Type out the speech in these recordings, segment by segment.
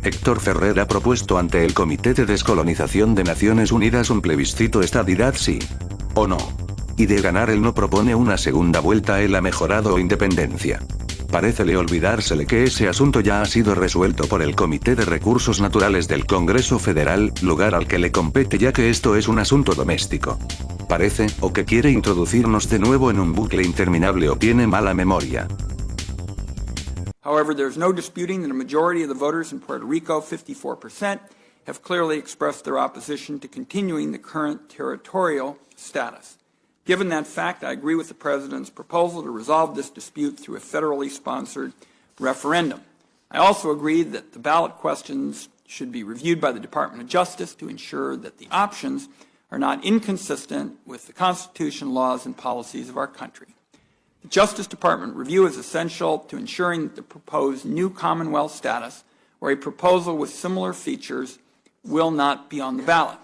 Héctor Ferrer ha propuesto ante el Comité de Descolonización de Naciones Unidas un plebiscito estadidad sí o no. Y de ganar el no propone una segunda vuelta él ha mejorado independencia. Parécele olvidársele que ese asunto ya ha sido resuelto por el Comité de Recursos Naturales del Congreso Federal, lugar al que le compete ya que esto es un asunto doméstico. Parece, o que quiere introducirnos de nuevo en un bucle interminable o tiene mala memoria. However, there's no disputing that a majority of the voters in Puerto Rico, 54%, have clearly expressed their opposition to continuing the current territorial status. Given that fact, I agree with the President's proposal to resolve this dispute through a federally sponsored referendum. I also agree that the ballot questions should be reviewed by the Department of Justice to ensure that the options are not inconsistent with the Constitution, laws, and policies of our country. The Justice Department review is essential to ensuring that the proposed new Commonwealth status or a proposal with similar features will not be on the ballot.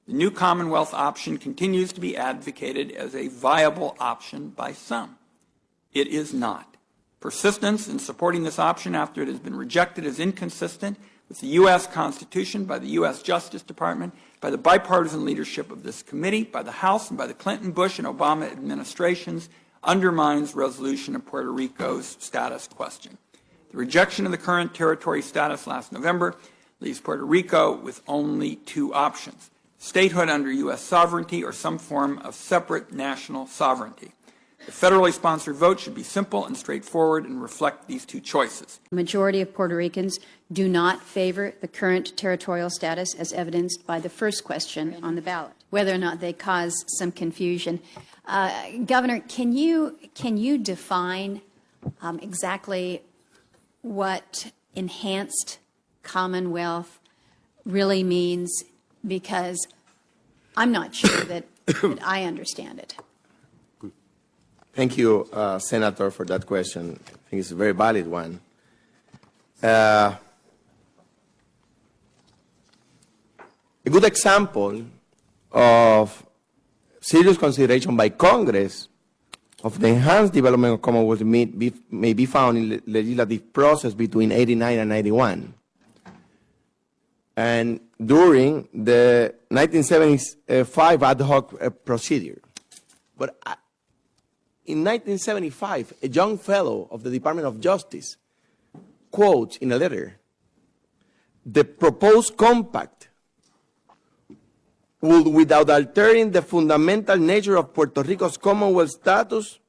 The new Commonwealth option continues to be advocated as a viable option by some. It is not. Persistence in supporting this option after it has been rejected is inconsistent with the U.S. Constitution, by the U.S. Justice Department, by the bipartisan leadership of this committee, by the House, and by the Clinton, Bush, and Obama administrations, undermines resolution of Puerto Rico's status question. The rejection of the current territory status last November leaves Puerto Rico with only two options: statehood under U.S. sovereignty or some form of separate national sovereignty. The federally sponsored vote should be simple and straightforward and reflect these two choices. The majority of Puerto Ricans do not favor the current territorial status as evidenced by the first question on the ballot, whether or not they cause some confusion. Governor, can you define exactly what enhanced Commonwealth really means? Because I'm not sure that I understand it. Thank you, Senator, for that question. I think it's a very valid one. A good example of serious consideration by Congress of the enhanced development of Commonwealth may be found in the legislative process between 1989 and 1991. And during the 1975 ad hoc procedure. But in 1975, a young fellow of the Department of Justice quotes in a letter, "The proposed compact would, without altering the fundamental nature of Puerto Rico's Commonwealth status,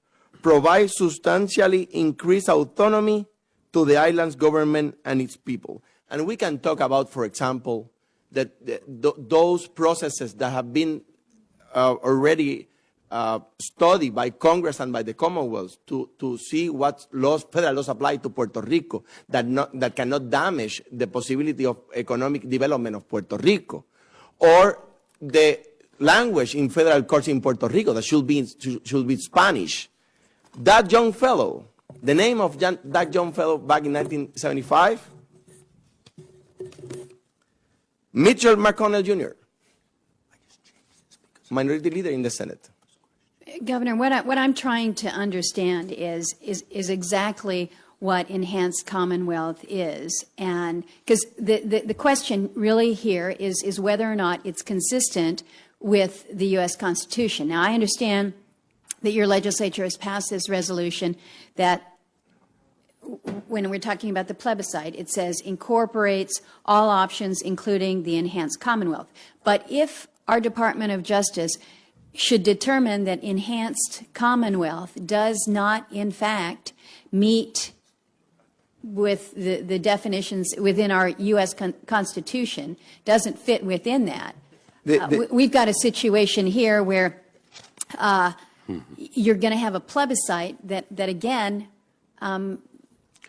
provide substantially increased autonomy to the island's government and its people." And we can talk about, for example, that those processes that have been already studied by Congress and by the Commonwealth to see what federal laws apply to Puerto Rico that cannot damage the possibility of economic development of Puerto Rico, or the language in federal courts in Puerto Rico that should be Spanish. That young fellow, the name of that young fellow back in 1975, Mitchell McConnell Jr., minority leader in the Senate. Governor, what I'm trying to understand is exactly what enhanced Commonwealth is, and because the question really here is whether or not it's consistent with the U.S. Constitution. Now, I understand that your legislature has passed this resolution that when we're talking about the plebiscite, it says incorporates all options, including the enhanced Commonwealth. But if our Department of Justice should determine that enhanced Commonwealth does not, in fact, meet with the definitions within our U.S. Constitution, doesn't fit within that, we've got a situation here where you're going to have a plebiscite that again,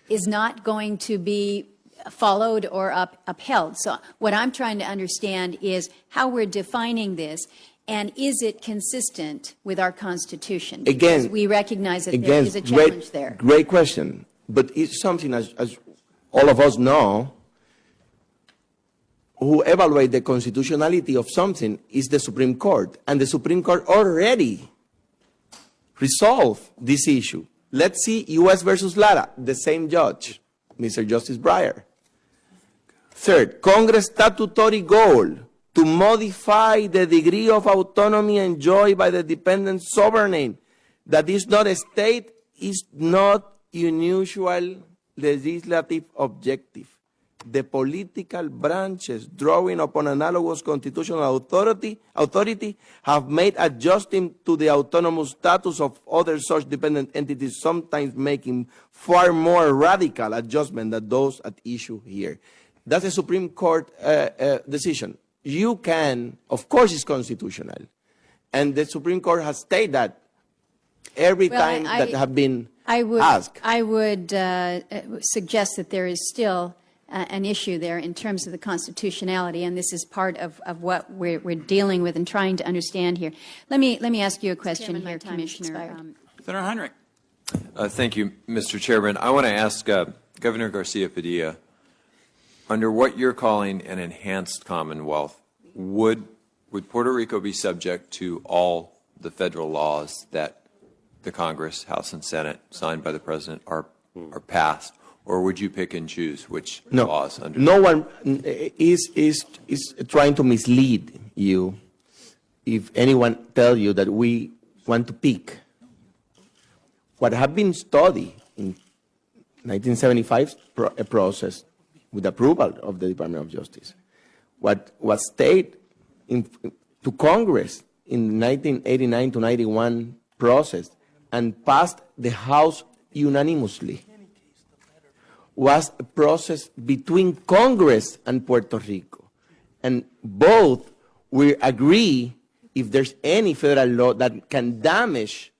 is not going to be followed or upheld. So what I'm trying to understand is how we're defining this, and is it consistent with our Constitution? Because we recognize that there is a challenge there. Great question. But it's something, as all of us know, who evaluate the constitutionality of something is the Supreme Court. And the Supreme Court already resolved this issue. Let's see U.S. versus Lara, the same judge, Mr. Justice Breyer, Third, Congress' statutory goal to modify the degree of autonomy enjoyed by the dependent sovereign that is not a state is not unusual legislative objective. The political branches drawing upon analogous constitutional authority have made adjusting to the autonomous status of other such dependent entities, sometimes making far more radical adjustment than those at issue here. That's a Supreme Court decision. You can, of course it's constitutional, and the Supreme Court has stated that every time that have been asked. I would suggest that there is still an issue there in terms of the constitutionality, and this is part of what we're dealing with and trying to understand here. Let me ask you a question here, Commissioner. Senator Heinrich. Thank you, Mr. Chairman. I want to ask Governor Garcia-Padilla, under what you're calling an enhanced Commonwealth, would Puerto Rico be subject to all the federal laws that the Congress, House, and Senate, signed by the President, are passed? Or would you pick and choose which laws? Under no one is trying to mislead you if anyone tells you that we want to pick. What have been studied in 1975 process with approval of the Department of Justice, what was stated to Congress in 1989 to 91 process and passed the House unanimously was a process between Congress and Puerto Rico. And both will agree if there's any federal law that can damage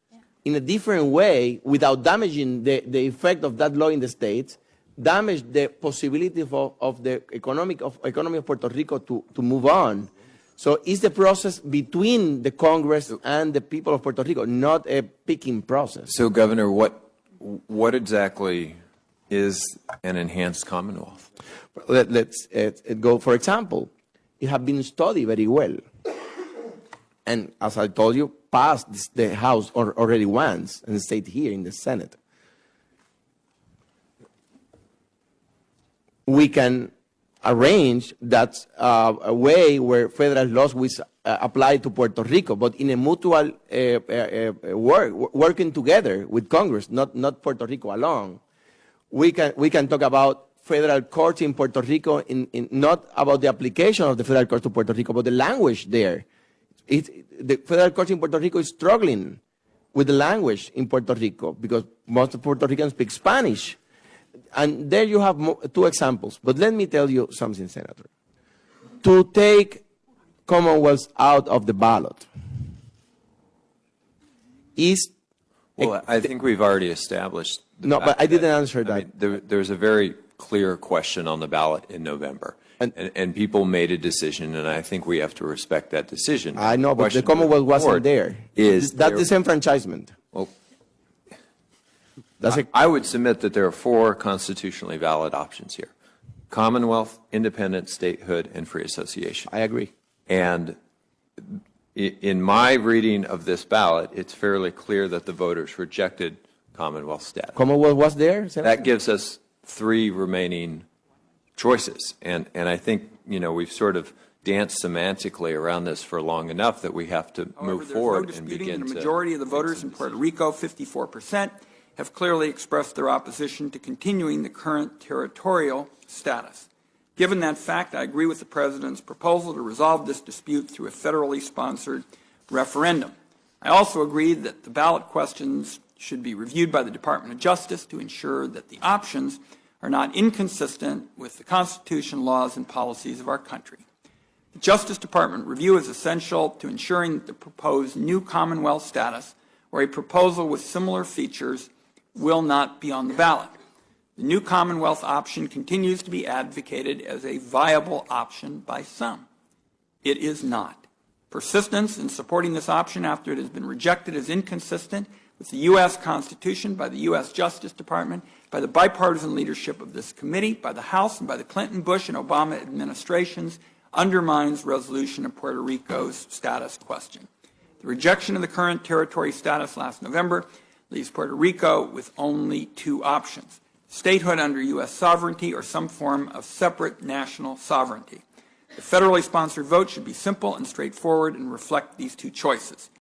in a different way without damaging the effect of that law in the states, damage the possibility of the economy of Puerto Rico to move on. So it's the process between the Congress and the people of Puerto Rico, not a picking process. So, Governor, what exactly is an enhanced Commonwealth? Let's go, for example, it has been studied very well. And as I told you, passed the House already once and stayed here in the Senate. We can arrange that a way where federal laws will apply to Puerto Rico, but in a mutual working together with Congress, not Puerto Rico alone. We can talk about federal courts in Puerto Rico, not about the application of the federal courts to Puerto Rico, but the language there. The federal courts in Puerto Rico is struggling with the language in Puerto Rico because most of Puerto Ricans speak Spanish. And there you have two examples. But let me tell you something, Senator. To take Commonwealth out of the ballot is... Well, I think we've already established... No, but I didn't answer that. I mean, there's a very clear question on the ballot in November. And people made a decision, and I think we have to respect that decision. I know, but the Commonwealth wasn't there. That's disenfranchisement. Well, That's I would submit that there are four constitutionally valid options here: Commonwealth, independent, statehood, and free association. I agree. And in my reading of this ballot, it's fairly clear that the voters rejected Commonwealth status. Commonwealth was there, Senator? That gives us three remaining choices. And I think, we've sort of danced semantically around this for long enough that we have to move forward and begin to... The majority of the voters in Puerto Rico, 54%, have clearly expressed their opposition to continuing the current territorial status. Given that fact, I agree with the President's proposal to resolve this dispute through a federally sponsored referendum. I also agree that the ballot questions should be reviewed by the Department of Justice to ensure that the options are not inconsistent with the Constitution, laws, and policies of our country. The Justice Department review is essential to ensuring that the proposed new Commonwealth status or a proposal with similar features will not be on the ballot. The new Commonwealth option continues to be advocated as a viable option by some. It is not. Persistence in supporting this option after it has been rejected is inconsistent with the U.S. Constitution, by the U.S. Justice Department, by the bipartisan leadership of this committee, by the House, and by the Clinton, Bush, and Obama administrations, undermines resolution of Puerto Rico's status question. The rejection of the current territory status last November leaves Puerto Rico with only two options: statehood under U.S. sovereignty, or some form of separate national sovereignty. The federally sponsored vote should be simple and straightforward and reflect these two choices.